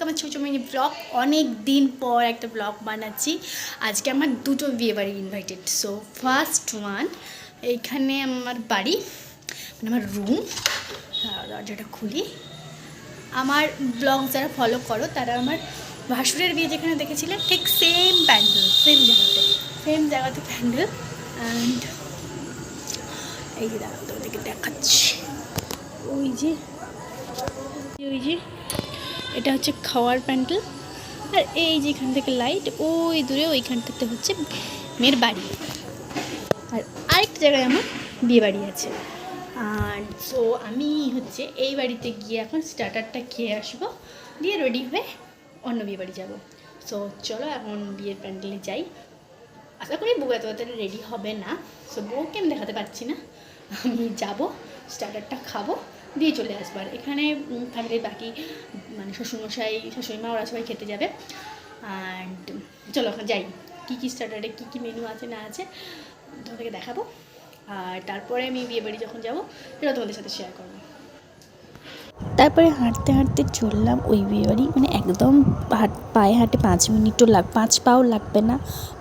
আমার ছোটো mini blog. অনেক দিন পর একটা ব্লগ বানাচ্ছি। আজকে আমার দুটো বিয়ে বাড়ি ইনভাইটেড। সো ফার্স্ট ওয়ান, এইখানে আমার বাড়ি, মানে আমার রুম। দরজাটা খুলি। আমার ব্লগ যারা ফলো করো তারা আমার ভাসুরের বিয়ে যেখানে দেখেছিলেন ঠিক সেম প্যান্ডেল, সেম জায়গাতে প্যান্ডেল। অ্যান্ড এই যে দাঁড়াও তোমাদেরকে দেখাচ্ছি, ওই যে এটা হচ্ছে খাওয়ার প্যান্ডেল। আর এই যে এখান থেকে লাইট, ওই দূরে ওইখানটাতে হচ্ছে মেয়ের বাড়ি। আর আরেকটা জায়গায় আমার বিয়ে বাড়ি আছে। আর সো আমি হচ্ছে এই বাড়িতে গিয়ে এখন স্টার্টারটা খেয়ে আসবো, দিয়ে রেডি হয়ে অন্য বিয়ে বাড়ি যাবো। সো চলো এখন বিয়ের প্যান্ডেলে যাই। আশা করি বউ এত তাড়াতাড়ি রেডি হবে না। সো বউকে আমি দেখাতে পারছি না, আমি যাবো, স্টার্টারটা খাবো, দিয়ে চলে আসবো। আর এখানে ফ্যামিলির বাকি মানে শ্বশুরমশাই, শাশুড়িমা, ওরা সবাই খেতে যাবে। অ্যান্ড চলো এখন যাই, কী কী স্টার্টারে কী কী মেনু আছে না আছে তোমাদেরকে দেখাবো। আর তারপরে আমি বিয়ে বাড়ি যখন যাবো সেটা তোমাদের সাথে শেয়ার করবো। তারপরে হাঁটতে হাঁটতে চললাম ওই বিয়ে বাড়ি, মানে একদম পায়ে হাঁটে 5 মিনিটও 5 পাও লাগবে না।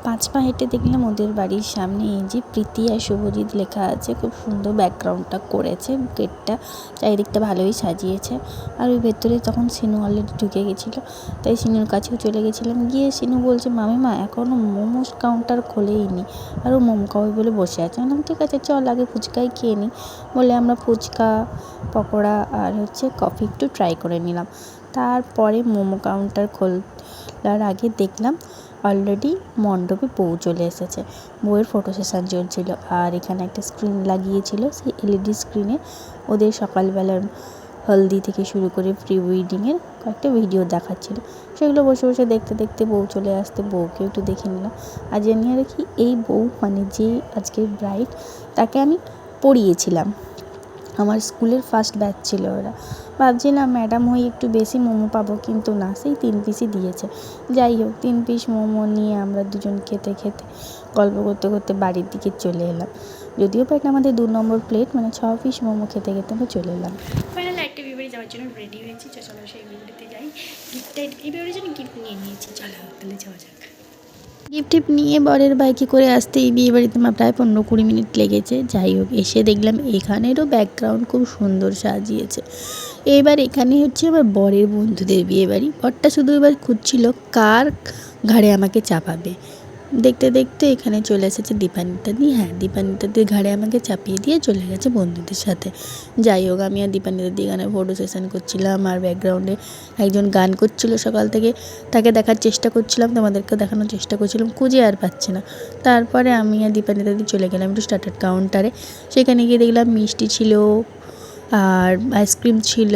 5 পা হেঁটে দেখলাম ওদের বাড়ির সামনে এই যে প্রীতি আর শুভজিৎ লেখা আছে। খুব সুন্দর ব্যাকগ্রাউন্ডটা করেছে, গেটটা চারিদিকটা ভালোই সাজিয়েছে। আর ওই ভেতরে তখন সিনু অলরেডি ঢুকে গেছিলো, তাই সিনুর কাছেও চলে গেছিলাম। গিয়ে সিনু বলছে, মামিমা এখনও মোমোস কাউন্টার খোলেইনি, আর ও মোমো খাওয়াই বলে বসে আছে। আমি ঠিক আছে চল আগে ফুচকাই খেয়ে নিই বলে আমরা ফুচকা, পকোড়া আর হচ্ছে কফি একটু ট্রাই করে নিলাম। তারপরে মোমো কাউন্টার খোলার আগে দেখলাম অলরেডি মণ্ডপে বউ চলে এসেছে, বউয়ের ফটো সেশন চলছিল। আর এখানে একটা স্ক্রিন লাগিয়েছিল, সেই এলইডি স্ক্রিনে ওদের সকালবেলার হলদি থেকে শুরু করে প্রি ওয়েডিংয়ের কয়েকটা ভিডিও দেখাচ্ছিল। সেগুলো বসে বসে দেখতে দেখতে বউ চলে আসতে বউকে একটু দেখে নিলাম। আর জানিয়ে রাখি, এই বউ মানে যে আজকের ব্রাইড, তাকে আমি পড়িয়েছিলাম। আমার স্কুলের ফার্স্ট ব্যাচ ছিল ওরা। ভাবছিলাম ম্যাডাম হয়ে একটু বেশি মোমো পাবো, কিন্তু না, সেই 3 পিসই দিয়েছে। যাই হোক, 3 পিস মোমো নিয়ে আমরা দুজন খেতে খেতে গল্প করতে করতে বাড়ির দিকে চলে এলাম। যদিও বা এটা আমাদের 2 নম্বর প্লেট, মানে 6 পিস মোমো খেতে খেতে আমরা চলে এলাম। ফাইনালি একটা বিয়ে বাড়ি যাওয়ার জন্য রেডি হয়েছি। চলো সেই বিয়ে বাড়িতে যাই। এই বিয়ে বাড়ির জন্য গিফট নিয়ে নিয়েছি, চলো তাহলে যাওয়া যাক। গিফট নিয়ে বরের বাইকে করে আসতে এই বিয়ে বাড়িতে আমার প্রায় 15-20 মিনিট লেগেছে। যাই হোক, এসে দেখলাম এখানেরও ব্যাকগ্রাউন্ড খুব সুন্দর সাজিয়েছে। এবার এখানে হচ্ছে আমার বরের বন্ধুদের বিয়ে বাড়ি। বরটা শুধু এবার খুঁজছিল কার ঘাড়ে আমাকে চাপাবে। দেখতে দেখতে এখানে চলে এসেছে দীপান্বিতাদি। হ্যাঁ, দীপান্বিতাদির ঘাড়ে আমাকে চাপিয়ে দিয়ে চলে গেছে বন্ধুদের সাথে। যাই হোক, আমি আর দীপান্বিতাদি এখানে ফটো সেশন করছিলাম, আর ব্যাকগ্রাউন্ডে একজন গান করছিল সকাল থেকে, তাকে দেখার চেষ্টা করছিলাম, তোমাদেরকে দেখানোর চেষ্টা করছিলাম, খুঁজে আর পাচ্ছি না। তারপরে আমি আর দীপান্বিতাদি চলে গেলাম একটু স্টার্টার কাউন্টারে। সেখানে গিয়ে দেখলাম মিষ্টি ছিল, আর আইসক্রিম ছিল,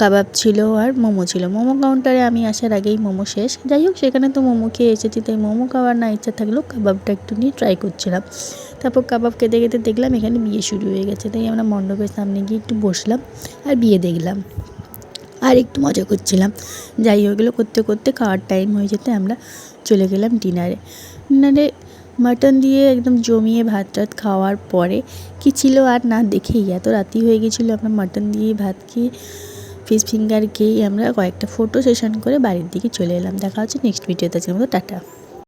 কাবাব ছিল, আর মোমো ছিল। মোমো কাউন্টারে আমি আসার আগেই মোমো শেষ। যাই হোক, সেখানে তো মোমো খেয়ে এসেছি, তাই মোমো খাওয়ার না ইচ্ছা থাকলেও কাবাবটা একটু নিয়ে ট্রাই করছিলাম। তারপর কাবাব খেতে খেতে দেখলাম এখানে বিয়ে শুরু হয়ে গেছে, তাই আমরা মণ্ডপের সামনে গিয়ে একটু বসলাম আর বিয়ে দেখলাম আর একটু মজা করছিলাম। যাই হোক, এগুলো করতে করতে খাওয়ার টাইম হয়ে যেতে আমরা চলে গেলাম ডিনারে। মাটন দিয়ে একদম জমিয়ে ভাত টাত খাওয়ার পরে কি ছিল আর না দেখেই এত রাতি হয়ে গেছিলো। আমরা মাটন দিয়ে ভাত খেয়ে, ফিশ ফিঙ্গার খেয়ে আমরা কয়েকটা ফটো সেশন করে বাড়ির দিকে চলে এলাম। দেখা হচ্ছে নেক্সট ভিডিওতে, আজকের মতো টাটা।